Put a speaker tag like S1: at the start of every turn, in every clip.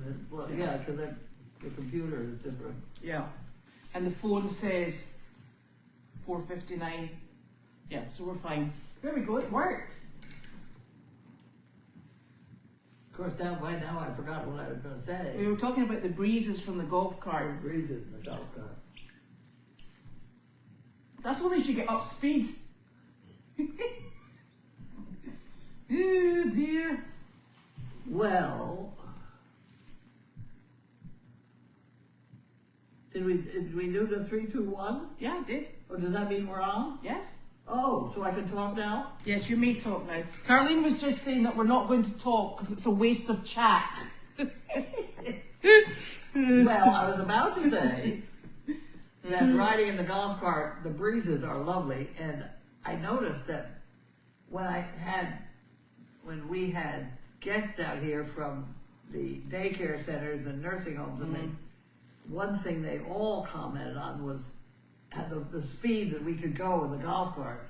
S1: and it's like, yeah, because the computer is different.
S2: Yeah. And the phone says 4:59. Yeah, so we're fine. There we go, it worked.
S1: Of course, by now I forgot what I was going to say.
S2: We were talking about the breezes from the golf cart.
S1: The breezes in the golf cart.
S2: That's what makes you get up speed. Oh dear.
S1: Well, did we do the 3, 2, 1?
S2: Yeah, I did.
S1: Or does that mean we're on?
S2: Yes.
S1: Oh, so I can talk now?
S2: Yes, you may talk now. Carlene was just saying that we're not going to talk because it's a waste of chat.
S1: Well, I was about to say that riding in the golf cart, the breezes are lovely, and I noticed that when we had guests out here from the daycare centers and nursing homes, and one thing they all commented on was the speed that we could go in the golf cart.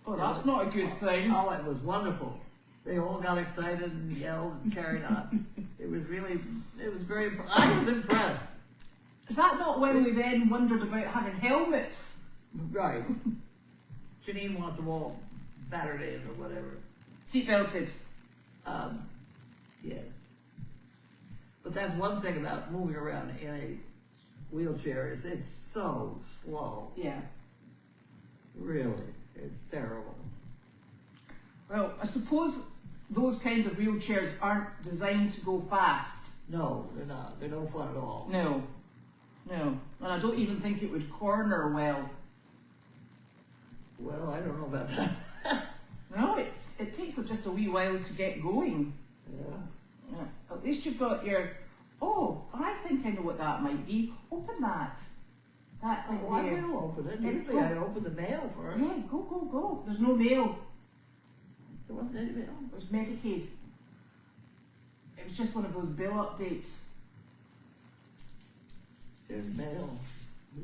S2: Oh, that's not a good thing.
S1: Oh, it was wonderful. They all got excited and yelled and carried on. It was very, I was impressed.
S2: Is that not when we then wondered about having helmets?
S1: Right. Janine wants them all battered in or whatever.
S2: Seat belted.
S1: Yes. But that's one thing about moving around in a wheelchair is it's so slow.
S2: Yeah.
S1: Really. It's terrible.
S2: Well, I suppose those kind of wheelchairs aren't designed to go fast.
S1: No, they're not. They're no fun at all.
S2: No. No. And I don't even think it would corner well.
S1: Well, I don't know about that.
S2: No, it takes just a wee while to get going.
S1: Yeah.
S2: Yeah. At least you've got your, I think I know what that might be. Open that. That thing
S1: Oh, I
S2: there.
S1: will open it.
S2: Yeah,
S1: Usually I open the mail first.
S2: Yeah, go. There's no mail.
S1: There wasn't any mail.
S2: It was Medicaid. It was just one of those bill updates.
S1: There's mail. I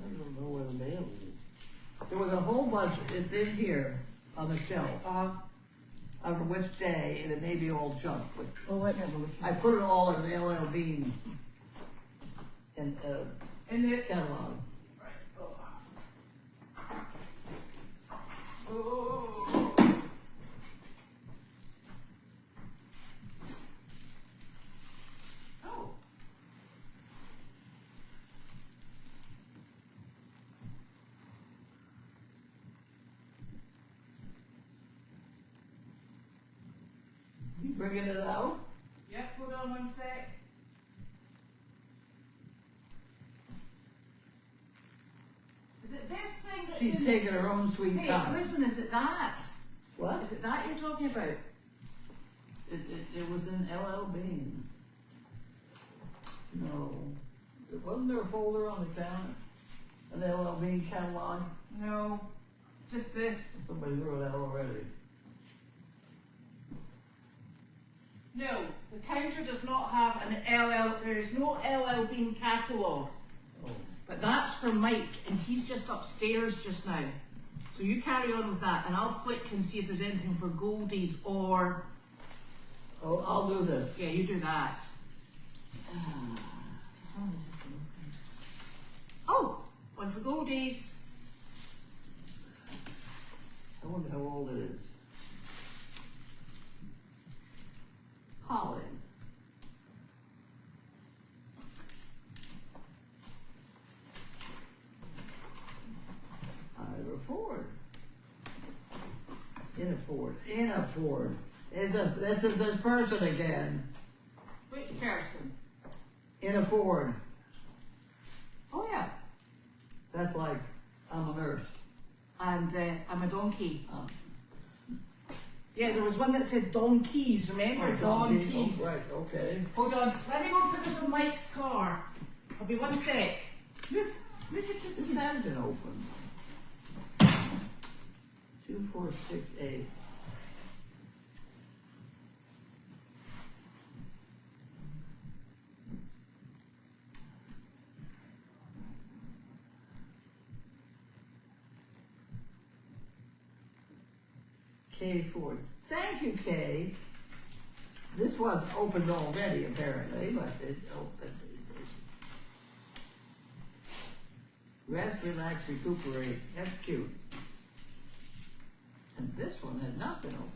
S1: don't know where the mail is. There was a whole bunch. It's in here on the shelf. I don't know which day, and it may be all junk. But
S2: Let me have a look.
S1: I put it all in the LL Bean and
S2: In the
S1: catalog.
S2: right.
S1: You bringing it out?
S2: Yep, hold on one sec. Is it this thing that's
S1: She's
S2: in
S1: taking her own sweet
S2: Hey,
S1: time.
S2: listen, is it that?
S1: What?
S2: Is it that you're talking about?
S1: It was in LL Bean. No. Wasn't there a folder on the counter? An LL Bean catalog?
S2: No, just this.
S1: Somebody wrote that already.
S2: No, the counter does not have an LL, there is no LL Bean catalogue.
S1: Oh.
S2: But that's for Mike, and he's just upstairs just now. So you carry on with that, and I'll flick and see if there's anything for Goldie's or...
S1: Oh, I'll do this.
S2: Yeah, you do that. Oh, one for Goldie's.
S1: I wonder how old it is. Holly. Ira Ford. In a Ford. This is this person again.
S2: Which person?
S1: In a Ford.
S2: Oh yeah.
S1: That's like, I'm a nurse.
S2: And I'm a donkey. Yeah, there was one that said donkeys, remember? Donkeys.
S1: Oh, right, okay.
S2: Hold on, let me go put this in Mike's car. I'll be one sec.
S1: Look at this has been open. 2468. Kay Ford. Thank you, Kay. This was opened already, apparently, but it opened. Rest, relax, recuperate. That's cute. And this one had not been opened.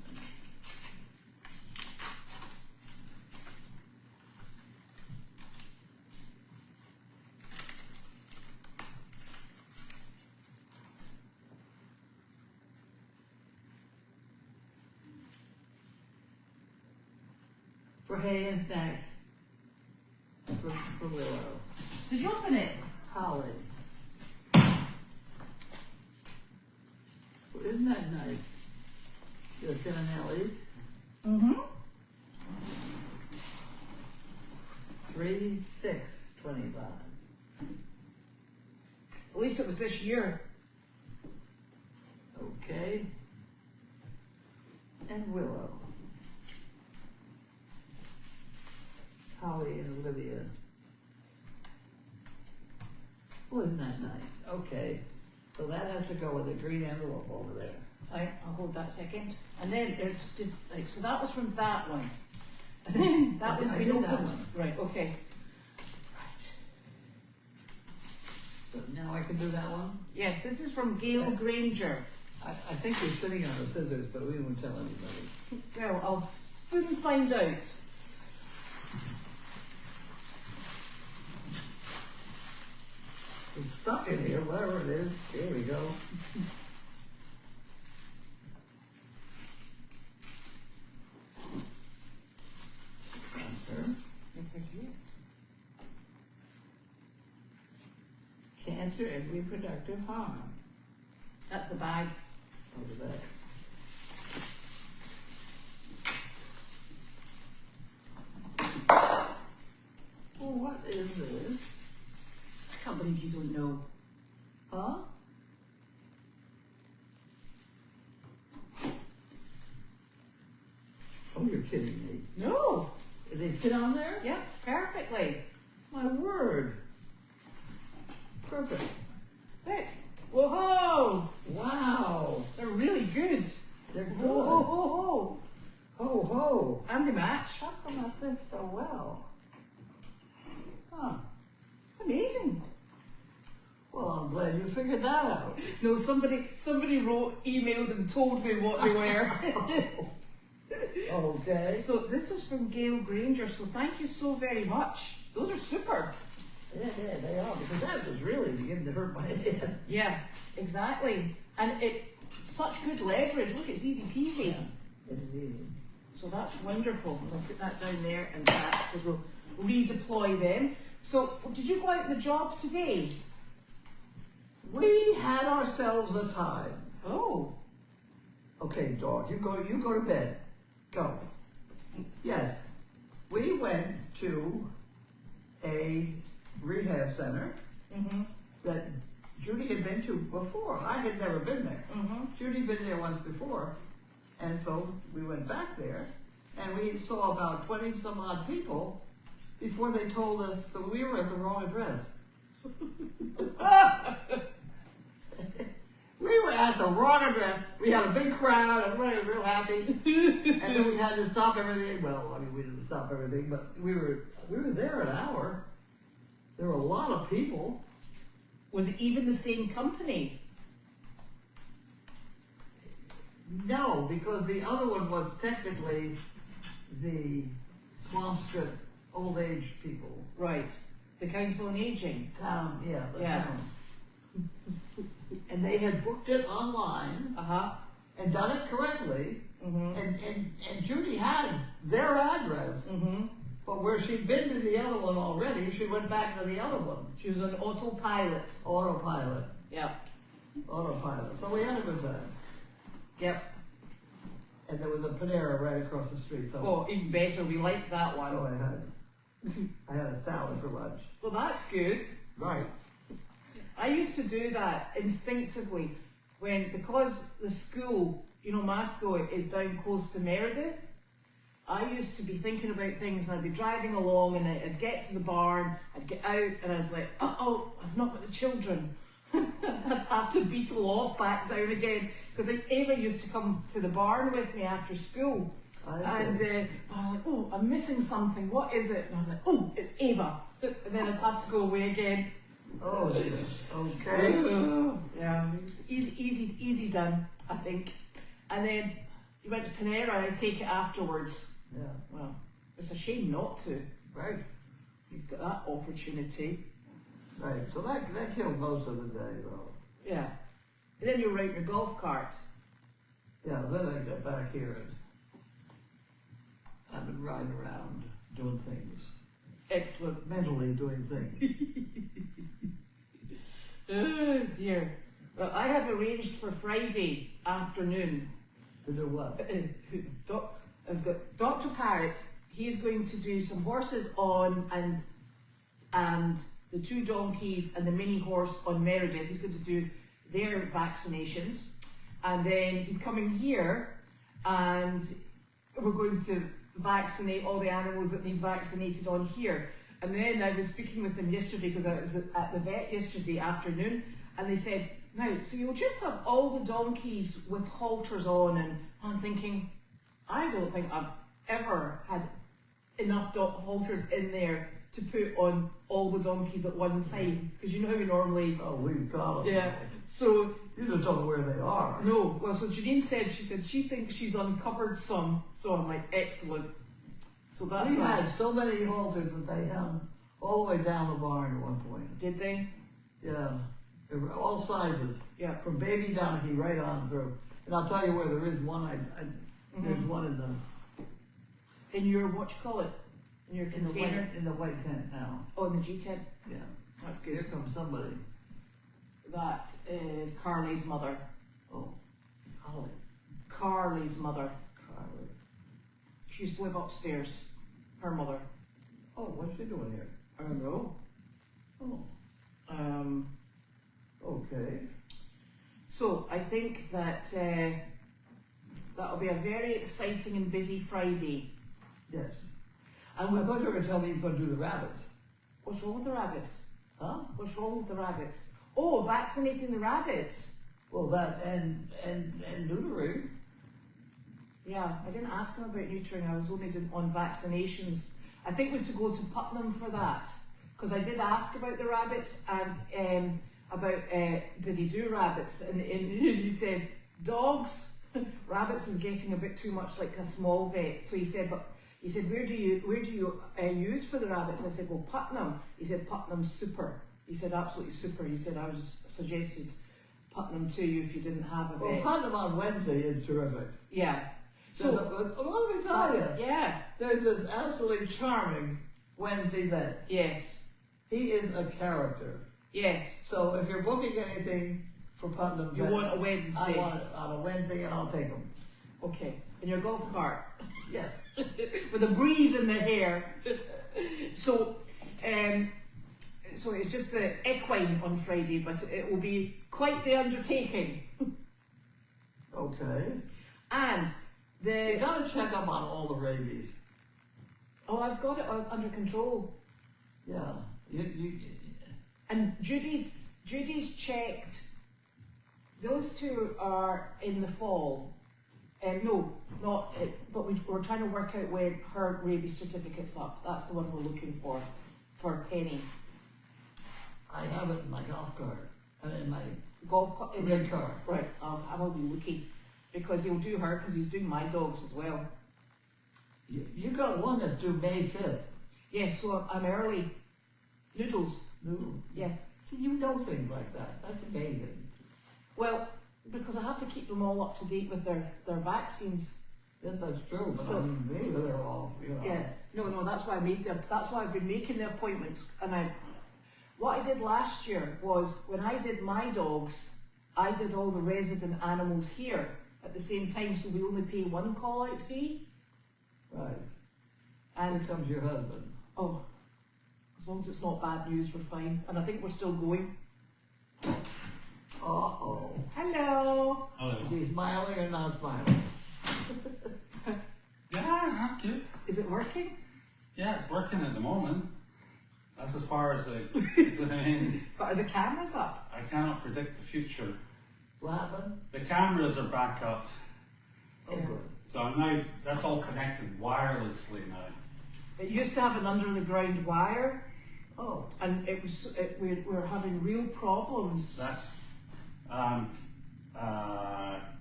S1: For hay and snacks. For Willow.
S2: Did you open it?
S1: Holly. Well, isn't that nice? The Cinnamelles.
S2: Mm-hmm.
S1: 3/6/25.
S2: At least it was this year.
S1: Okay. And Willow. Holly and Olivia. Well, isn't that nice? Okay. So that has to go with a green envelope over there.
S2: I'll hold that second. And then so that was from that one. And then that one's
S1: I
S2: been
S1: did
S2: opened.
S1: that one.
S2: Right, okay. Right.
S1: So now I can do that one?
S2: Yes, this is from Gail Granger.
S1: I think you're sitting on the scissors, but we won't tell anybody.
S2: Well, I'll soon find out.
S1: It's stuck in here, whatever it is. Here we go. Cancer and reproductive harm.
S2: That's the bag.
S1: Over there. Well, what is this?
S2: I can't believe you don't know.
S1: Huh? Oh, you're kidding me.
S2: No.
S1: Did they fit on there?
S2: Yeah, perfectly.
S1: My word. Perfect.
S2: Hey. Whoa!
S1: Wow.
S2: They're really good.
S1: They're good.
S2: Ho, ho, ho, ho.
S1: Ho, ho.
S2: And they match.
S1: How come that fits so well? Huh.
S2: It's amazing.
S1: Well, I'm glad you figured that out.
S2: No, somebody emailed and told me what they were.
S1: Okay.
S2: So this was from Gail Granger, so thank you so very much. Those are super.
S1: Yeah, they are, because that was really beginning to hurt my head.
S2: Yeah, exactly. And such good leverage. Look, it's easy peasy.
S1: Yeah, it is easy.
S2: So that's wonderful. I'll put that down there and that, because we'll redeploy them. So did you go out on the job today?
S1: We had ourselves a time.
S2: Oh.
S1: Okay, dog, you go to bed. Go. Yes. We went to a rehab center that Judy had been to before. I had never been there. Judy had been there once before. And so we went back there and we saw about 20 some odd people before they told us that we were at the wrong address. We were at the wrong address. We had a big crowd. Everybody was real happy. And then we had to stop everything. Well, I mean, we didn't stop everything, but we were there an hour. There were a lot of people.
S2: Was it even the same company?
S1: No, because the other one was technically the Swamp Strip old age people.
S2: Right. The Council on Aging.
S1: Town, yeah, the
S2: Yeah.
S1: town. And they had booked it online and done it correctly. And Judy had their address. But where she'd been to the other one already, she went back to the other one.
S2: She was on autopilot.
S1: Autopilot.
S2: Yep.
S1: Autopilot. So we had a good time.
S2: Yep.
S1: And there was a Panera right across the street. So,
S2: Oh, even better. We like that one.
S1: so I had a salad for lunch.
S2: Well, that's good.
S1: Right.
S2: I used to do that instinctively because the school, Masco is down close to Meredith. I used to be thinking about things and I'd be driving along and I'd get to the barn, I'd get out and I was like, oh, I've not got the children. I'd have to beetle off back down again because Ava used to come to the barn with me after school. And I was like, oh, I'm missing something. What is it? And I was like, oh, it's Ava. And then I'd have to go away again.
S1: Oh, yes. Okay.
S2: Yeah, it was easy done, I think. And then you went to Panera, I take it afterwards.
S1: Yeah.
S2: Well, it's a shame not to.
S1: Right.
S2: You've got that opportunity.
S1: Right. So that killed most of the day, though.
S2: Yeah. And then you were out in your golf cart.
S1: Yeah, then I got back here and I've been riding around doing things.
S2: Excellent.
S1: Mentally doing things.
S2: Oh dear. Well, I have arranged for Friday afternoon.
S1: To do what?
S2: I've got Dr. Parrott. He's going to do some horses on and the 2 donkeys and the mini horse on Meredith. He's going to do their vaccinations. And then he's coming here and we're going to vaccinate all the animals that need vaccinated on here. And then I was speaking with them yesterday because I was at the vet yesterday afternoon, and they said, now, so you'll just have all the donkeys with halters on, and I'm thinking, I don't think I've ever had enough halters in there to put on all the donkeys at one time, because you know how we normally...
S1: Oh, we've got them.
S2: Yeah, so...
S1: You just don't know where they are.
S2: No, well, so Janine said, she thinks she's uncovered some, so I'm like, excellent. So that's...
S1: We had so many halters that they hung all the way down the barn at one point.
S2: Did they?
S1: Yeah. They were all sizes.
S2: Yeah.
S1: From baby donkey right on through. And I'll tell you where there is one, there's one in the...
S2: In your, what you call it? In your container?
S1: In the white tent now.
S2: Oh, in the G tent?
S1: Yeah.
S2: That's good.
S1: Here comes somebody.
S2: That is Carly's mother.
S1: Oh, Holly.
S2: Carly's mother.
S1: Carly.
S2: She used to live upstairs. Her mother.
S1: Oh, what's she doing here?
S2: I don't know.
S1: Oh, okay.
S2: So I think that that'll be a very exciting and busy Friday.
S1: Yes.
S2: And
S1: I thought you were going to tell me you're going to do the rabbits.
S2: what's wrong with the rabbits?
S1: Huh?
S2: What's wrong with the rabbits? Oh, vaccinating the rabbits.
S1: Well, that and neutering.
S2: Yeah, I didn't ask him about neutering. I was only doing on vaccinations. I think we have to go to Putnam for that, because I did ask about the rabbits and about did he do rabbits, and he said dogs. Rabbits is getting a bit too much like a small vet. So he said, where do you use for the rabbits? I said, well, Putnam. He said, Putnam's super. He said, absolutely super. He said, I was suggested Putnam to you if you didn't have a vet.
S1: Well, Putnam on Wednesday is terrific.
S2: Yeah.
S1: So, let me tell you.
S2: Yeah.
S1: There's this absolutely charming Wednesday vet.
S2: Yes.
S1: He is a character.
S2: Yes.
S1: So if you're booking anything for Putnam
S2: You
S1: vet,
S2: want a Wednesday.
S1: I want it on a Wednesday and I'll take them.
S2: Okay. In your golf cart.
S1: Yes.
S2: With a breeze in the hair. So it's just the equine on Friday, but it will be quite the undertaking.
S1: Okay.
S2: And
S1: You gotta check up on all the rabies.
S2: Oh, I've got it under control.
S1: Yeah.
S2: And Judy's checked. Those 2 are in the fall. No, not. But we're trying to work out where her rabies certificate's up. That's the one we're looking for Penny.
S1: I have it in my golf cart and in my
S2: red
S1: car.
S2: Right. I will be looking because he'll do her because he's doing my dogs as well.
S1: You got one that's due May 5th.
S2: Yes, so I'm early. Noodles.
S1: Noodles.
S2: Yeah.
S1: See, you know things like that. That's amazing.
S2: Well, because I have to keep them all up to date with their vaccines.
S1: Yes, that's true, but
S2: So-
S1: I mean, maybe they're all,
S2: Yeah. No, that's why that's why I've been making the appointments. And what I did last year was when I did my dogs, I did all the resident animals here at the same time, so we only pay 1 call-out fee.
S1: Right.
S2: And
S1: Here comes your husband.
S2: oh, as long as it's not bad news, we're fine. And I think we're still going.
S1: Uh-oh.
S2: Hello.
S3: Hello.
S1: Is he smiling or not smiling?
S3: Yeah, I'm good.
S2: Is it working?
S3: Yeah, it's working at the moment. That's as far as I mean,
S2: But are the cameras up?
S3: I cannot predict the future.
S1: What happened?
S3: The cameras are back up.
S1: Oh,
S2: Yeah.
S1: good.
S3: So now that's all connected wirelessly now.
S2: It used to have an under the ground wire,
S1: Oh,
S2: and we were having real problems.
S3: That's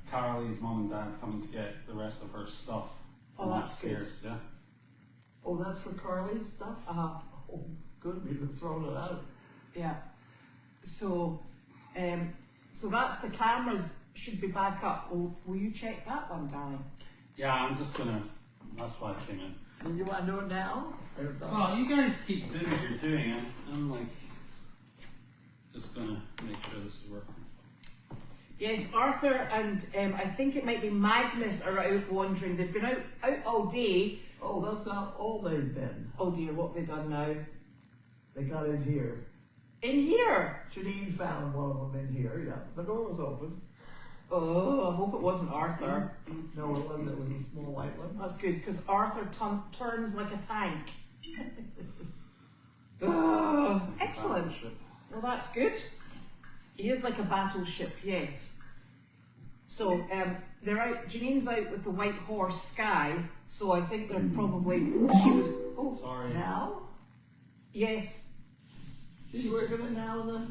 S3: Carlene's mum and dad coming to get the rest of her stuff from
S2: Oh, that's good.
S3: upstairs. Yeah.
S1: oh, that's for Carly's stuff? Oh, good, we've been throwing it out.
S2: Yeah. So, so that's the cameras should be back up. Will you check that one, darling?
S3: Yeah, I'm just gonna. That's why I came in.
S1: Do you want to do it now?
S3: Well, you guys keep doing what you're doing, and I'm like, just gonna make sure this is working.
S2: Yes, Arthur and I think it might be Magnus are out wandering. They've been out all day.
S1: Oh, that's not all they've been.
S2: Oh dear, what have they done now?
S1: They got in here.
S2: In here?
S1: Janine found one of them in here, yeah. The door was open.
S2: Oh, I hope it wasn't Arthur.
S1: No, it wasn't. It was a small white one.
S2: That's good, because Arthur turns like a tank. Oh, excellent. Well, that's good. He is like a battleship, yes. So, they're out, Janine's out with the white horse, Sky, so I think they're probably, she was, oh,
S3: Sorry.
S1: Now?
S2: yes,
S1: She's working it now in the,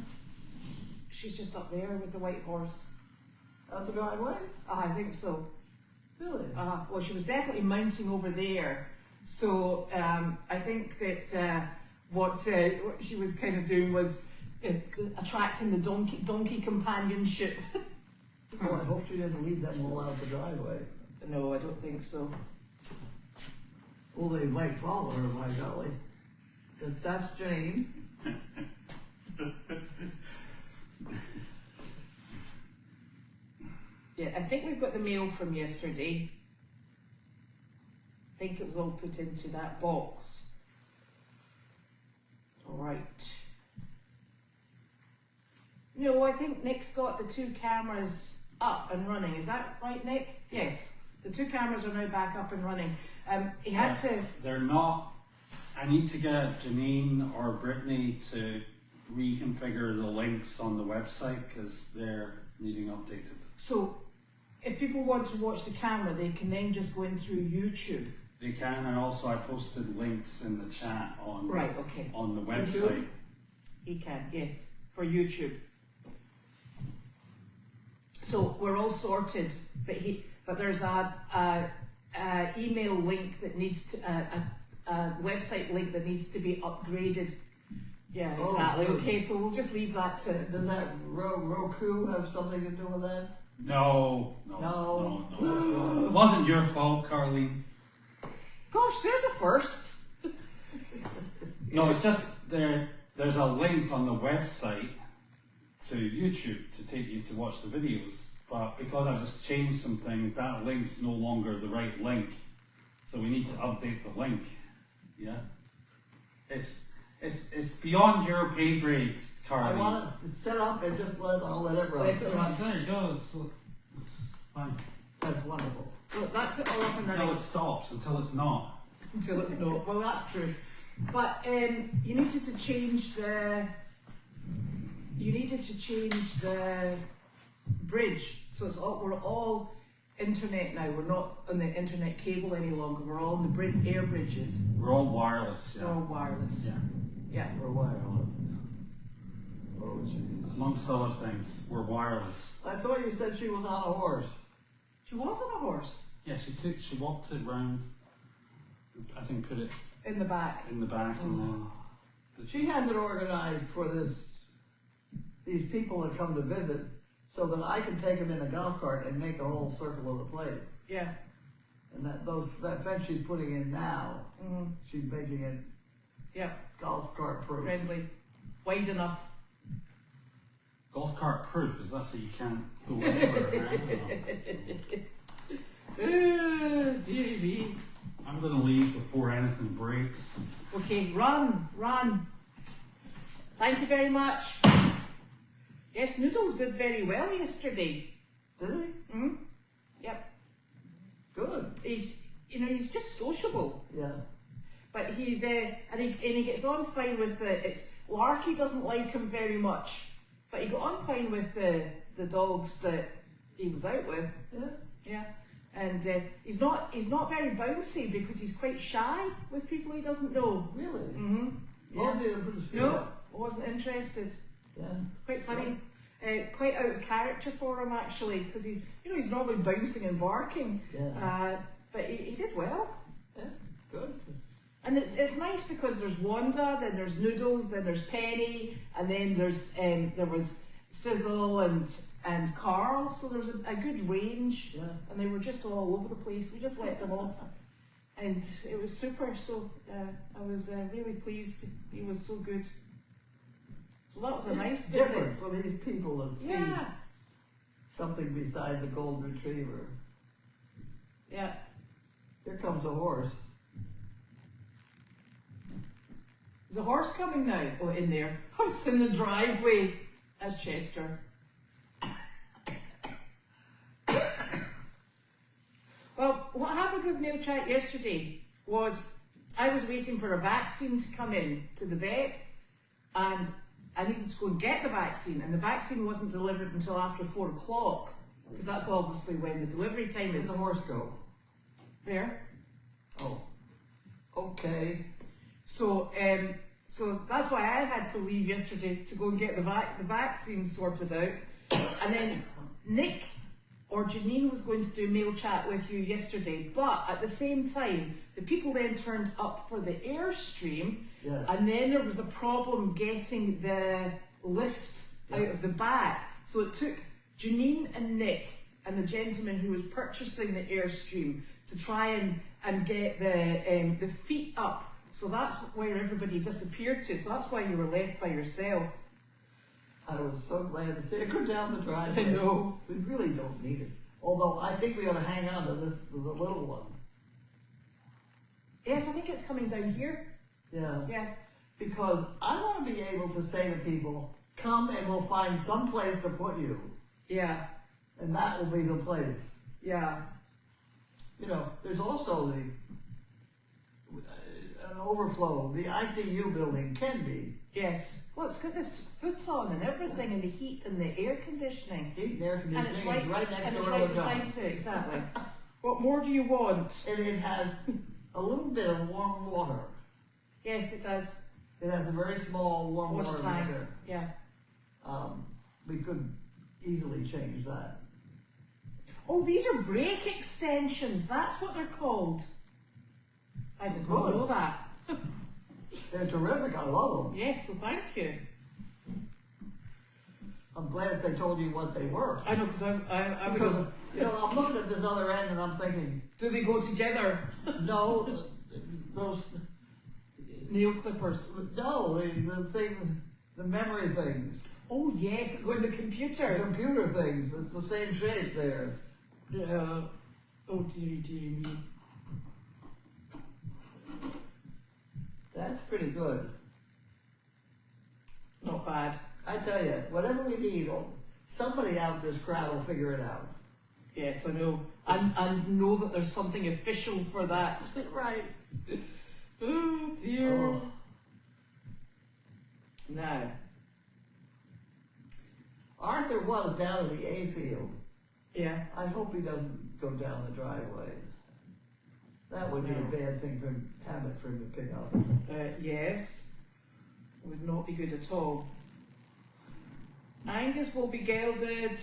S2: she's just up there with the white horse.
S1: out the driveway?
S2: I think so.
S1: Really?
S2: Well, she was definitely mounting over there. So I think that what she was kind of doing was attracting the donkey companionship.
S1: Well, I hope she didn't leave them all out the driveway.
S2: No, I don't think so.
S1: Well, they might follow her, my golly. But that's Janine.
S2: Yeah, I think we've got the mail from yesterday. I think it was all put into that box. All right. No, I think Nick's got the 2 cameras up and running. Is that right, Nick? Yes. The 2 cameras are now back up and running. He had to...
S3: They're not. I need to get Janine or Brittany to reconfigure the links on the website because they're needing updated.
S2: So, if people want to watch the camera, they can then just go in through YouTube.
S3: They can, and also I posted links in the chat on
S2: Right, okay.
S3: on the website.
S2: He can, yes, for YouTube. So we're all sorted, but there's a email link that needs to a website link that needs to be upgraded. Yeah,
S1: Oh,
S2: exactly.
S1: good.
S2: Okay, so we'll just leave that to.
S1: Does that Roku have something to do with that?
S3: No. It wasn't your fault, Carlene.
S2: Gosh, there's a first.
S3: No, it's just there's a link on the website to YouTube to take you to watch the videos. But because I've just changed some things, that link's no longer the right link. So we need to update the link. Yeah? It's beyond your pay grade, Carlene.
S1: I want it set up and just I'll let it run.
S2: Let it run.
S3: There you go, it's fine.
S1: That's wonderful.
S2: So that's it all up and
S3: Until
S2: running.
S3: it stops, until it's not.
S2: Until it's not. Well, that's true. But you needed to change the. You needed to change the bridge. So it's all, we're all internet now. We're not on the internet cable any longer. We're all on the air bridges.
S3: We're all wireless,
S2: They're
S3: yeah.
S2: all wireless.
S3: Yeah.
S2: Yeah.
S1: Or wireless. Oh, jeez.
S3: Amongst other things, we're wireless.
S1: I thought you said she was on a horse.
S2: She was on a horse
S3: Yeah, she walked it round, I think put it
S2: in the back.
S3: in the back and then...
S1: She has it organized for these people that come to visit so that I can take them in a golf cart and make a whole circle of the place.
S2: Yeah.
S1: And that fence she's putting in now, she's making it
S2: Yeah.
S1: golf cart proof.
S2: Friendly. Wide enough.
S3: Golf cart proof, is that so you can't go anywhere around?
S2: Dear me.
S3: I'm going to leave before anything breaks.
S2: Okay, run. Thank you very much. Yes, Noodles did very well yesterday.
S1: Did he?
S2: Hmm? Yep.
S1: Good.
S2: He's just sociable.
S1: Yeah.
S2: But he's and he gets on fine with Larky doesn't like him very much, but he got on fine with the dogs that he was out with.
S1: Yeah.
S2: Yeah. And he's not very bouncy because he's quite shy with people he doesn't know.
S1: Really?
S2: Mm-hmm.
S1: Oh, didn't put his feet
S2: No,
S1: up.
S2: I wasn't interested.
S1: Yeah.
S2: Quite funny. Quite out of character for him actually, because he's normally bouncing and barking.
S1: Yeah.
S2: But he did well.
S1: Yeah. Good.
S2: And it's nice because there's Wanda, then there's Noodles, then there's Penny, and then there was Sizzle and Carl. So there's a good range.
S1: Yeah.
S2: And they were just all over the place. We just let them off, and it was super. So I was really pleased. He was so good. So that was a nice visit.
S1: Different for these people that see something beside the golden retriever.
S2: Yeah.
S1: Here comes a horse.
S2: Is a horse coming now? Oh, in there. I was in the driveway. That's Chester. Well, what happened with MailChat yesterday was I was waiting for a vaccine to come in to the vet, and I needed to go and get the vaccine, and the vaccine wasn't delivered until after 4 o'clock, because that's obviously when the delivery time
S1: Where's
S2: is.
S1: the horse go?
S2: There.
S1: Oh. Okay.
S2: So that's why I had to leave yesterday to go and get the vaccine sorted out. And then Nick or Janine was going to do MailChat with you yesterday, but at the same time, the people then turned up for the Airstream,
S1: Yes.
S2: and then there was a problem getting the lift out of the back. So it took Janine and Nick and the gentleman who was purchasing the Airstream to try and get the feet up. So that's where everybody disappeared to. So that's why you were left by yourself.
S1: I was so glad to see it go down the driveway.
S2: I know.
S1: We really don't need it. Although I think we ought to hang on to the little one.
S2: Yes, I think it's coming down here.
S1: Yeah.
S2: Yeah.
S1: Because I want to be able to say to people, come and we'll find some place to put you.
S2: Yeah.
S1: And that will be the place.
S2: Yeah.
S1: You know, there's also an overflow. The ICU building can be.
S2: Yes. Well, it's got this futon and everything, and the heat and the air conditioning.
S1: Heat and air
S2: And it's
S1: conditioning
S2: right,
S1: is right next
S2: and it's
S1: door
S2: right
S1: to the
S2: beside
S1: top.
S2: it, exactly. What more do you want?
S1: And it has a little bit of warm water.
S2: Yes, it does.
S1: It has a very small warm
S2: Water
S1: water
S2: tank.
S1: meter.
S2: Yeah.
S1: We could easily change that.
S2: Oh, these are brake extensions. That's what they're called. I did not
S1: Good.
S2: know that.
S1: They're terrific. I love them.
S2: Yes, so thank you.
S1: I'm glad if they told you what they were.
S2: I know, because I would
S1: Because,
S2: have.
S1: you know, I'm looking at this other end and I'm thinking,
S2: Do they go together?
S1: no, those,
S2: Nail clippers.
S1: no, the things, the memory things,
S2: Oh yes, they go in the
S1: the
S2: computer.
S1: computer things, it's the same shape there.
S2: Oh dearie me.
S1: That's pretty good.
S2: Not bad.
S1: I tell you, whatever we need, somebody out in this crowd will figure it out.
S2: Yes, I know. And know that there's something official for that.
S1: Right.
S2: Oh dear.
S1: Oh.
S2: Now.
S1: Arthur was down in the A field.
S2: Yeah.
S1: I hope he doesn't go down the driveway. That would be
S2: No.
S1: a bad thing for him, habit for him to pick up.
S2: Yes. Would not be good at all. Angus will be gelded.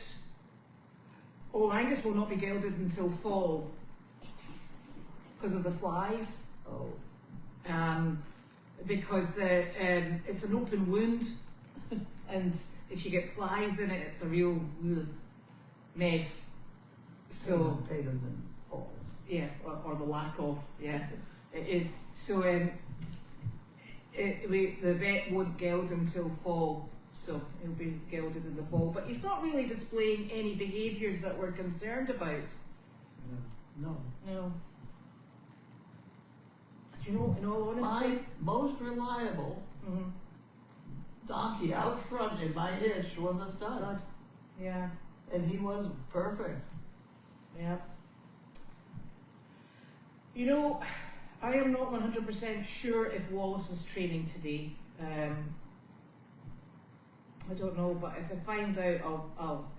S2: Oh, Angus will not be gelded until fall because of the flies.
S1: Oh,
S2: Because it's an open wound, and if you get flies in it, it's a real mess. So
S1: pay them than balls.
S2: yeah, or the lack of, yeah, it is. So the vet won't geld until fall, so he'll be gelded in the fall. But he's not really displaying any behaviours that we're concerned about.
S1: No.
S2: No. Do you know, in all honesty,
S1: My most reliable donkey out front in my hitch was a stud.
S2: God, yeah,
S1: And he was perfect.
S2: yeah. You know, I am not 100% sure if Wallace is training today. I don't know, but if I find out, I'll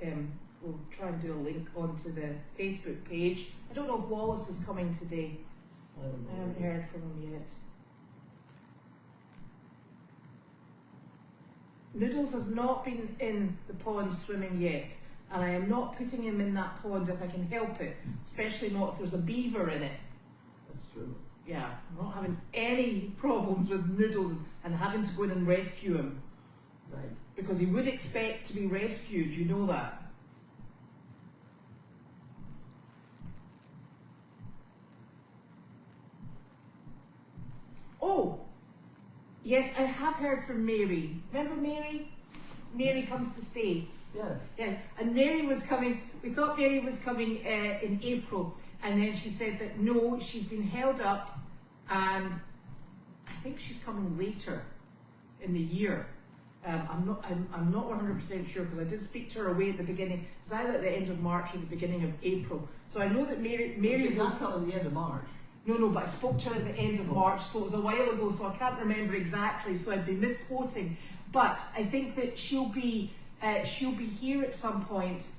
S2: we'll try and do a link onto the Facebook page. I don't know if Wallace is coming today. I haven't heard from him yet. Noodles has not been in the pond swimming yet, and I am not putting him in that pond if I can help it, especially not if there's a beaver in it.
S1: That's true.
S2: Yeah, I'm not having any problems with Noodles and having to go in and rescue him,
S1: Right.
S2: because he would expect to be rescued, you know that. Oh, yes, I have heard from Mary. Remember Mary? Mary comes to stay.
S1: Yes.
S2: Yeah, and Mary was coming, we thought Mary was coming in April, and then she said that no, she's been held up, and I think she's coming later in the year. I'm not 100% sure, because I did speak to her away at the beginning. It was either at the end of March or the beginning of April. So I know that Mary
S1: She's
S2: will
S1: not coming at the end of March.
S2: No, but I spoke to her at the end of March, so it was a while ago, so I can't remember exactly, so I'd be misquoting. But I think that she'll be here at some point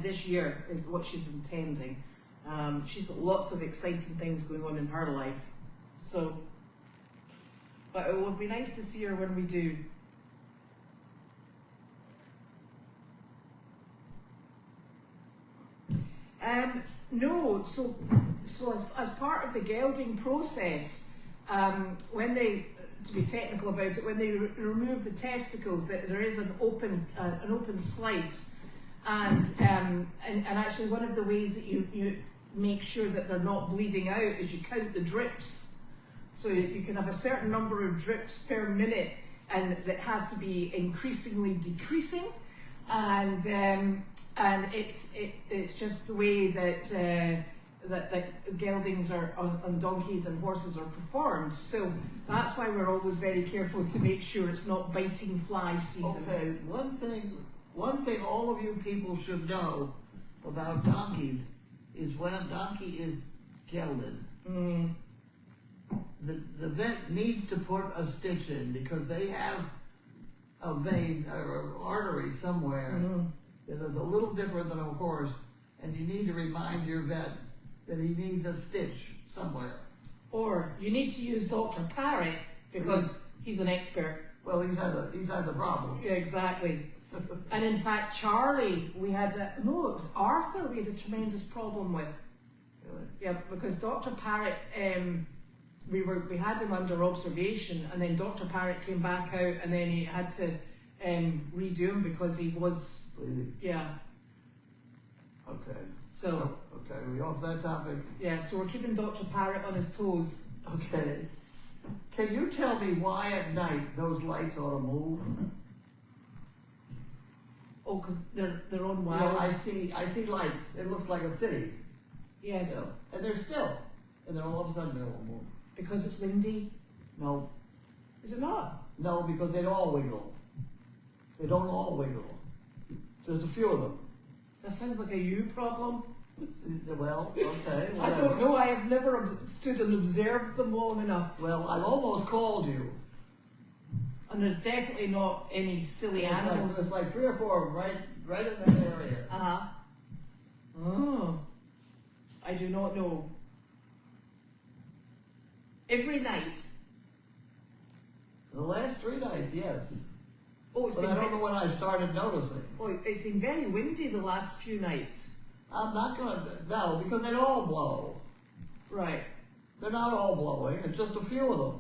S2: this year, is what she's intending. She's got lots of exciting things going on in her life. So, but it will be nice to see her when we do. No, so as part of the gelding process, when they, to be technical about it, when they remove the testicles, there is an open slice, and actually one of the ways that you make sure that they're not bleeding out is you count the drips. So you can have a certain number of drips per minute, and that has to be increasingly decreasing, and it's just the way that geldings are on donkeys and horses are performed. So that's why we're always very careful to make sure it's not biting fly season.
S1: Okay, one thing all of you people should know about donkeys is when a donkey is gelded, the vet needs to put a stitch in, because they have a vein or an artery somewhere that is a little different than a horse, and you need to remind your vet that he needs a stitch somewhere.
S2: Or you need to use Dr. Parrott, because he's an expert.
S1: Well, he's had the problem.
S2: Yeah, exactly. And in fact, Charlie, it was Arthur we had a tremendous problem with.
S1: Really?
S2: Yeah, because Dr. Parrott, we had him under observation, and then Dr. Parrott came back out, and then he had to redo him because he was
S1: Bleeding.
S2: Yeah.
S1: Okay.
S2: So
S1: Okay, we off that topic?
S2: yeah, so we're keeping Dr. Parrott on his toes.
S1: Okay. Can you tell me why at night those lights ought to move?
S2: Oh, because they're on
S1: You
S2: wires.
S1: know, I see lights. It looks like a city.
S2: Yes,
S1: You know, and they're still. And then all of a sudden they all move.
S2: because it's windy.
S1: No,
S2: Is it not?
S1: no, because they all wiggle. They don't all wiggle. There's a few of them.
S2: That sounds like a you problem.
S1: Well, okay,
S2: I
S1: whatever.
S2: don't know. I have never stood and observed them long enough,
S1: Well, I've almost called you.
S2: and there's definitely not any silly
S1: It's
S2: animals.
S1: like 3 or 4 of them right in that area.
S2: Oh, I do not know. Every night.
S1: The last 3 nights, yes.
S2: Oh, it's
S1: But
S2: been
S1: I don't know when I started noticing.
S2: it's been very windy the last few nights.
S1: I'm not gonna, no, because they all blow.
S2: Right.
S1: They're not all blowing, it's just a few of them.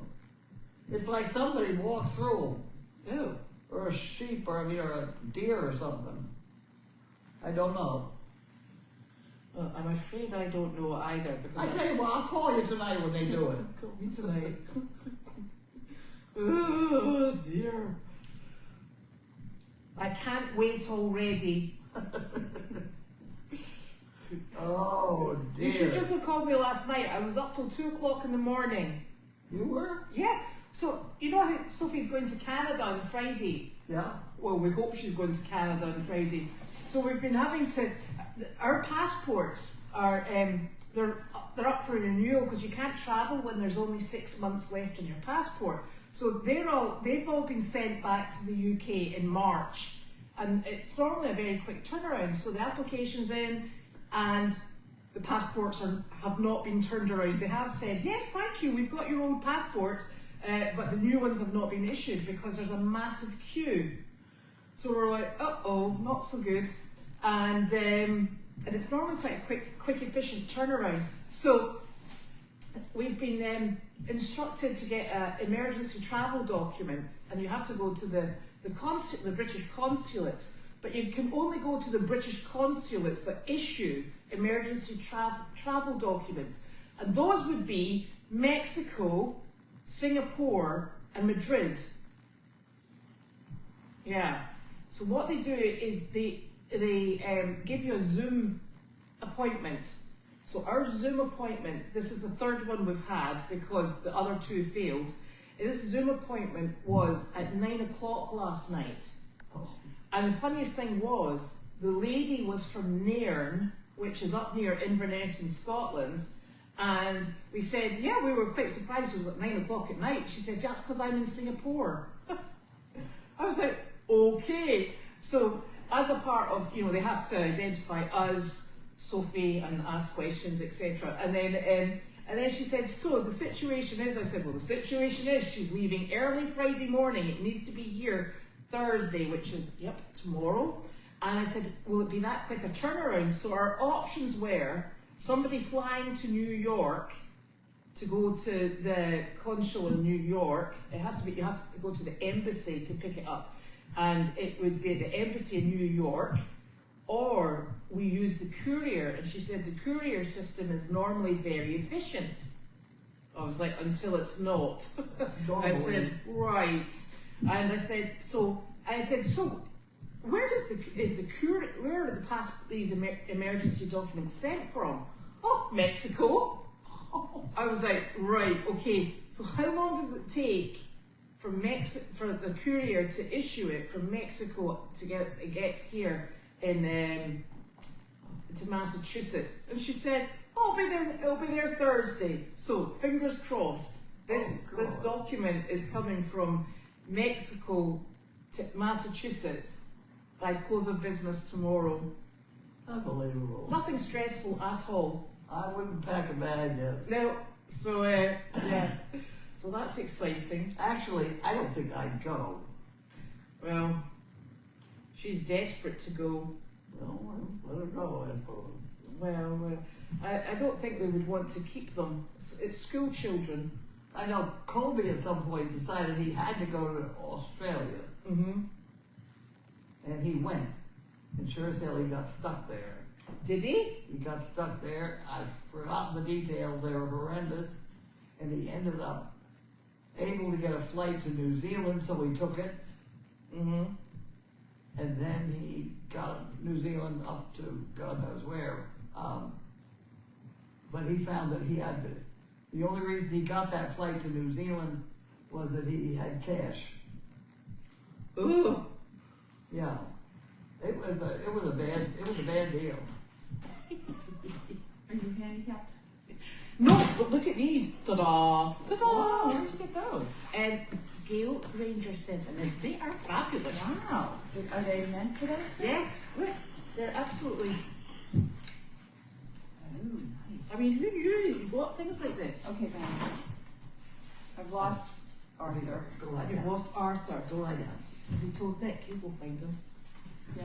S1: It's like somebody walked through them.
S2: Oh.
S1: Or a sheep, or a deer or something. I don't know.
S2: I'm afraid I don't know either,
S1: I
S2: because
S1: tell you what, I'll call you tonight when they do it.
S2: call me tonight. Oh dear. I can't wait already.
S1: Oh dear.
S2: You should just have called me last night. I was up till 2 o'clock in the morning.
S1: You were?
S2: Yeah. So, you know how Sophie's going to Canada on Friday?
S1: Yeah.
S2: Well, we hope she's going to Canada on Friday. So we've been having to, our passports are, they're up for renewal, because you can't travel when there's only 6 months left on your passport. So they've all been sent back to the UK in March. and it's normally a very quick turnaround. So the application's in, and the passports have not been turned around. They have said, yes, thank you, we've got your old passports, but the new ones have not been issued because there's a massive queue. So we're like, uh-oh, not so good. And it's normally quite a quick, efficient turnaround. So we've been instructed to get an emergency travel document, and you have to go to the British consulates, but you can only go to the British consulates that issue emergency travel documents, and those would be Mexico, Singapore, and Madrid. Yeah. So what they do is they give you a Zoom appointment. So our Zoom appointment, this is the third one we've had because the other two failed. This Zoom appointment was at 9 o'clock last night.
S1: Oh.
S2: And the funniest thing was, the lady was from Nairn, which is up near Inverness in Scotland. And we said, yeah, we were quite surprised it was at 9 o'clock at night. She said, yeah, it's because I'm in Singapore. I was like, okay. So as a part of, they have to identify us, Sophie, and ask questions, etc. And then she said, so the situation is, I said, well, the situation is she's leaving early Friday morning. It needs to be here Thursday, which is, tomorrow. And I said, will it be that quick a turnaround? So our options were somebody flying to New York to go to the consul in New York. It has to be, you have to go to the embassy to pick it up. And it would be the embassy in New York, or we use the courier. And she said the courier system is normally very efficient. I was like, until it's not. I said, right. And I said, so where are these emergency documents sent from? Oh, Mexico. I was like, right, okay. So how long does it take for the courier to issue it from Mexico it gets here in to Massachusetts? And she said, it'll be there Thursday. So fingers crossed. This document is coming from Mexico to Massachusetts by close of business tomorrow.
S1: Unbelievable.
S2: Nothing stressful at all.
S1: I wouldn't pack a bag yet.
S2: No, so yeah, so that's exciting.
S1: Actually, I don't think I'd go.
S2: Well, she's desperate to go.
S1: Well, let her go, I suppose.
S2: Well, I don't think they would want to keep them. It's school children.
S1: I know Colby at some point decided he had to go to Australia.
S2: Mm-hmm.
S1: And he went. And sure as hell he got stuck there.
S2: Did he?
S1: He got stuck there. I've forgotten the details. They were horrendous. And he ended up able to get a flight to New Zealand, so he took it.
S2: Mm-hmm.
S1: And then he got New Zealand up to God knows where. But he found that he had to. The only reason he got that flight to New Zealand was that he had cash.
S2: Ooh.
S1: Yeah. It was a bad deal.
S4: Are you handicapped?
S2: No, but look at these. Ta-da! Ta-da!
S4: Wow, where'd you get those?
S2: And Gail Ranger sent them, and they are fabulous.
S4: Wow. Are they meant for those?
S2: Yes, look, they're absolutely.
S4: Oh, nice.
S2: I mean, who knew you got things like this?
S4: Okay, Ben. I've lost Arthur.
S1: Go lie
S2: You've
S1: down.
S2: lost Arthur.
S1: Go lie down.
S2: We told Nick, he'll go find him.
S4: Yeah.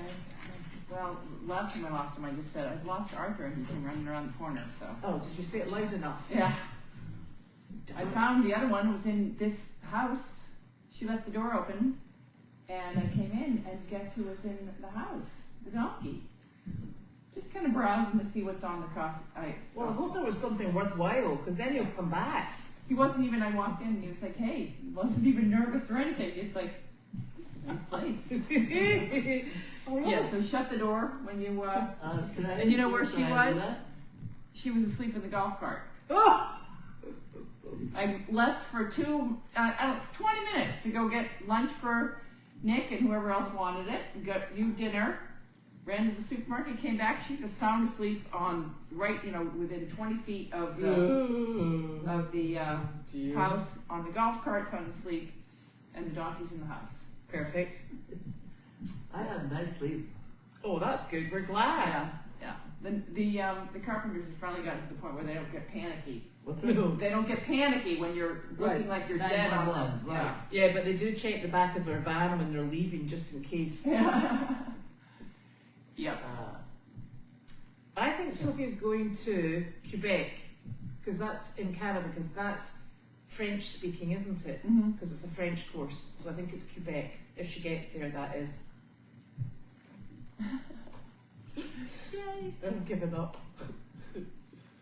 S4: Well, last time I lost him, I just said I've lost Arthur, and he came running around the corner. So.
S2: Oh, did you say it loud enough?
S4: Yeah. I found the other one was in this house. She left the door open, and I came in, and guess who was in the house? The donkey. Just kind of browsing to see what's on the coffee.
S2: Well, I hope there was something worthwhile, because then he'll come back.
S4: He wasn't even. I walked in, and he was like, "Hey," he wasn't even nervous or anything. He's like, "This is a nice place." Yeah. So shut the door when you.
S1: Can I
S4: And you know where she
S1: can I do
S4: was?
S1: that?
S4: She was asleep in the golf cart.
S2: Oh!
S4: I left for 20 minutes to go get lunch for Nick and whoever else wanted it. We got you dinner. Ran to the supermarket, came back. She's a sound asleep on within 20 feet of the house. On the golf cart, sound asleep, and the donkey's in the house.
S2: Perfect.
S1: I had a nice sleep.
S2: Oh, that's good. We're glad.
S4: Yeah. The carpenters have finally gotten to the point where they don't get panicky.
S1: What's that?
S4: They don't get panicky when you're looking like you're dead on them.
S1: 911, right.
S2: Yeah, but they do check the back of their van when they're leaving, just in case.
S4: Yeah. Yep.
S2: I think Sophie's going to Quebec, because that's in Canada, because that's French speaking, isn't it?
S4: Mhm.
S2: Because it's a French course, so I think it's Quebec. If she gets there, that is.
S4: Yay.
S2: I've given up.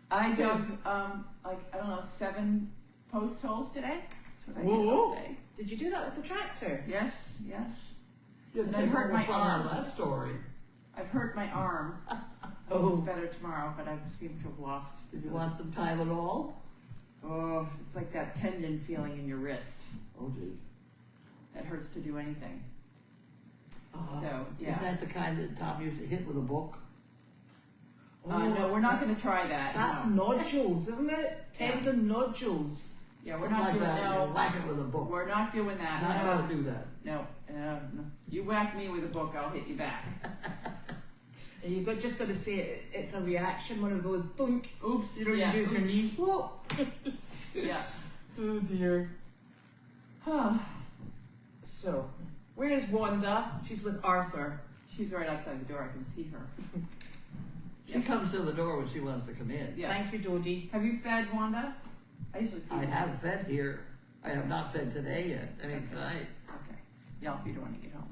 S4: I
S2: So-
S4: dug, I don't know, 7 post holes today. That's what I did
S2: Whoa.
S4: all day.
S2: Did you do that with the tractor?
S4: Yes.
S1: You
S4: And I
S1: take
S4: hurt
S1: all the
S4: my
S1: fun out of
S4: arm.
S1: that story.
S4: I've hurt my arm.
S2: Oh.
S4: It's better tomorrow, but I seem to have lost.
S1: Did you want some Tylenol?
S4: Oh, it's like that tendon feeling in your wrist.
S1: Oh, geez.
S4: That hurts to do anything. So, yeah.
S1: Isn't that the kind that Tom used to hit with a book?
S4: No, we're not going
S2: that's-
S4: to try that.
S2: That's
S4: no.
S2: nodules, isn't it? Tendon nodules.
S4: Yeah, we're
S1: Something
S4: not
S1: like
S4: doing
S1: that.
S4: that.
S1: You whack it with a book.
S4: We're not doing that.
S1: Not
S4: No.
S1: going to do that.
S4: No. You whack me with a book, I'll hit you back.
S2: And you've just got to say it's a reaction, one of those boink.
S4: Oops.
S2: You know,
S4: yeah.
S2: you do with your knee. Whoa.
S4: Yeah.
S2: Oh dear. So, where is Wanda? She's with Arthur.
S4: She's right outside the door. I can see her.
S1: She comes to the door when she wants to come in.
S4: Yes.
S2: Thank you, Dodie.
S4: Have you fed Wanda? I usually feed
S1: I
S4: her.
S1: have fed here. I have not fed today yet. I mean, tonight.
S4: Okay. Yeah, I'll feed her when I get home.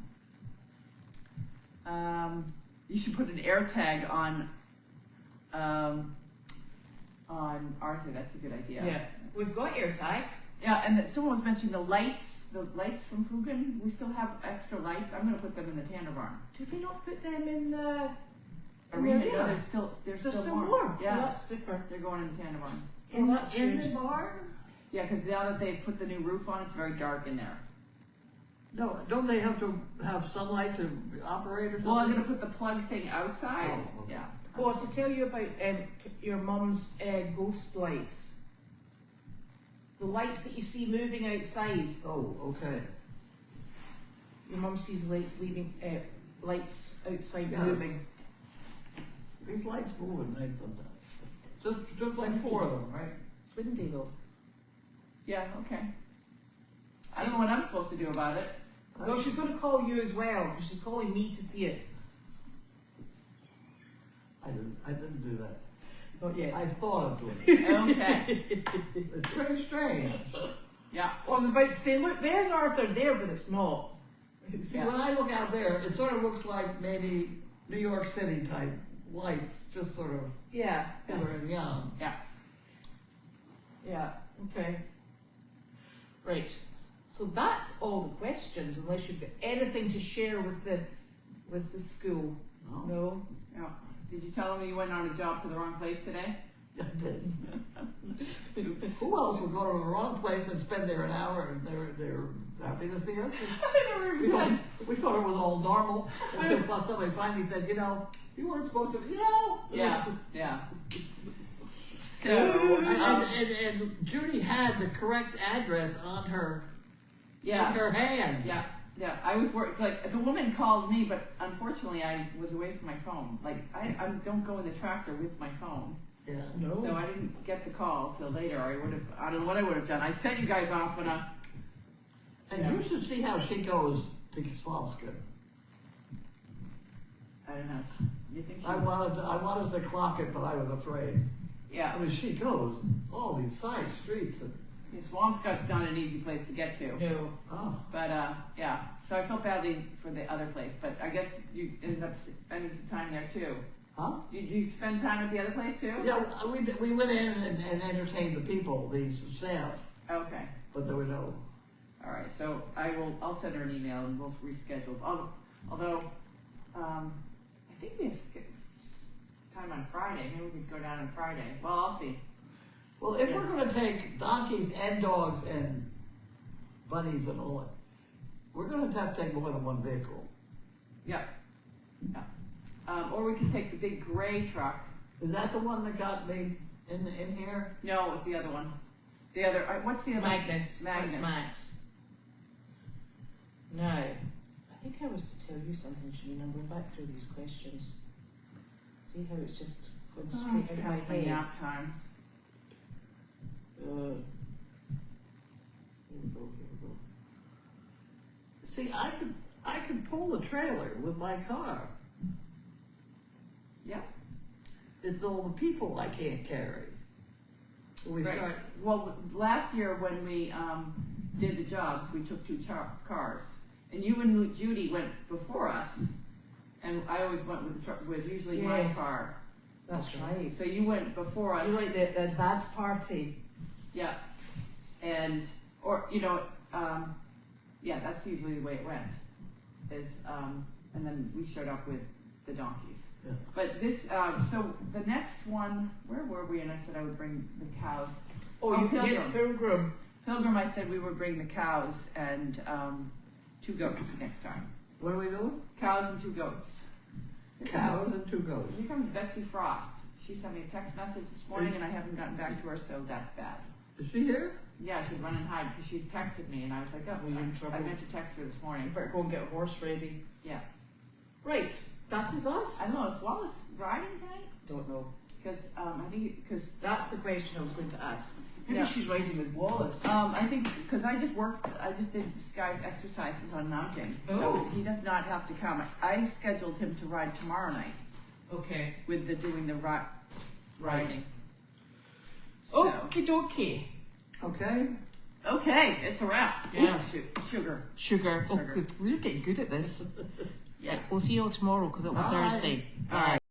S4: You should put an air tag on Arthur. That's a good idea.
S2: Yeah. We've got air tags.
S4: Yeah, and someone was mentioning the lights from Fugan. We still have extra lights. I'm going to put them in the Tanner barn.
S2: Did we not put them in the
S4: Arena.
S2: arena?
S4: No, there's still
S2: more.
S4: Yeah,
S2: Oh, that's super.
S4: they're going in the Tanner barn.
S1: In,
S2: that's
S1: in
S2: good.
S1: the barn?
S4: Yeah, because now that they've put the new roof on, it's very dark in there.
S1: No, don't they have to have sunlight to operate or something?
S4: Well, I'm going to put the plug thing outside.
S1: Oh, okay.
S4: Yeah.
S2: Oh, I have to tell you about your mum's ghost lights. The lights that you see moving outside.
S1: Oh, okay.
S2: Your mum sees lights leaving, lights outside
S1: Yeah.
S2: moving.
S1: These lights move at night sometimes. Just like 4 of them, right?
S2: It's windy though.
S4: Yeah, okay. I don't know what I'm supposed to do about it.
S2: No, she's going to call you as well, because she's calling me to see it.
S1: I didn't do that.
S2: Not yet.
S1: I thought of doing it.
S4: Okay.
S1: It's pretty strange.
S4: Yeah.
S2: I was about to say, look, there's Arthur there, but it's not.
S1: See,
S4: Yeah.
S1: when I look out there, it sort of looks like maybe New York City type lights, just sort of
S2: Yeah.
S1: Heather and Young.
S4: Yeah.
S2: Yeah. Okay. Right. So that's all the questions, unless you've got anything to share with the school.
S1: No,
S2: No.
S4: Yeah. Did you tell them you went on a job to the wrong place today?
S1: I didn't.
S4: Oops.
S1: Who else would go to the wrong place and spend there an hour and they're happy to see us?
S4: I never
S1: We
S4: even
S1: thought,
S4: said.
S1: we thought it was all normal until somebody finally said, you weren't supposed to,
S4: Yeah. Yeah. So.
S1: And Judy had the correct address on her
S4: Yeah.
S1: in her hand.
S4: Yeah, yeah. I was the woman called me, but unfortunately I was away from my phone. Like I don't go in the tractor with my phone,
S1: Yeah.
S2: No.
S4: so I didn't get the call till later. I don't know what I would have done. I sent you guys off on a.
S1: And you should see how she goes to Swampscott.
S4: I don't know. You think?
S1: I wanted to clock it, but I was afraid.
S4: Yeah.
S1: I mean, she goes all these side streets and
S4: Swampscott's not an easy place to get to.
S2: No.
S1: oh,
S4: But yeah. So I felt badly for the other place, but I guess you ended up spending some time there too.
S1: huh?
S4: You spend time at the other place too?
S1: Yeah, we went in and entertained the people, the staff,
S4: Okay.
S1: but there were no.
S4: All right, so I'll send her an email and we'll reschedule. Although, I think we have time on Friday. Maybe we could go down on Friday. Well, I'll see.
S1: Well, if we're going to take donkeys and dogs and bunnies and all that, we're going to have to take more than one vehicle.
S4: Yeah. Or we could take the big gray truck.
S1: Is that the one that got me in here?
S4: No, it was the other one. The other. What's the other?
S2: Magnus.
S4: Magnus.
S2: That's Max. No. I think I was to tell you something, Janine. I'm going back through these questions. See how it's just going straight out of my head.
S4: Nap time.
S1: Here we go. See, I could pull a trailer with my car.
S4: Yeah.
S1: It's all the people I can't carry. We
S4: Right.
S1: start.
S4: Well, last year when we did the jobs, we took two cars, and you and Judy went before us, and I always went with with usually my
S2: Yes.
S4: car.
S2: That's right.
S4: So you went before us.
S2: You like the advance party.
S4: Yeah. And or yeah, that's usually the way it went. Is and then we showed up with the donkeys.
S1: Yeah.
S4: But this so the next one, where were we? And I said I would bring the cows.
S2: Oh,
S4: Pilgrim.
S2: yes, Pilgrim.
S4: Pilgrim, I said we would bring the cows and 2 goats next time.
S1: What are we doing?
S4: Cows and 2 goats.
S1: Cows and 2 goats.
S4: Here comes Betsy Frost. She sent me a text message this morning and I haven't gotten back to her, so that's bad.
S1: Is she here?
S4: Yeah, she'd run and hide because she texted me and I was like, oh,
S2: Well, you're in trouble.
S4: I meant to text her this
S2: You
S4: morning.
S2: better go and get a horse ready.
S4: Yeah.
S2: Right, that is us.
S4: I don't know, is Wallace riding tonight?
S2: Don't know.
S4: Because I think, because
S2: That's the question I was going to ask. Maybe
S4: Yeah.
S2: she's riding with Wallace.
S4: I think, because I just did this guy's exercises on mounting. So
S2: Oh.
S4: he does not have to come. I scheduled him to ride tomorrow night
S2: Okay.
S4: with doing the riding.
S2: Right.
S4: So-
S2: Okie dokie.
S1: Okay.
S4: Okay, it's a wrap.
S2: Yeah.
S4: Sugar.
S2: Sugar. Oh,
S4: Sugar.
S2: good. We're getting good at this.
S4: Yeah.
S2: We'll see you all tomorrow because it'll be
S1: Bye.
S2: Thursday. Bye.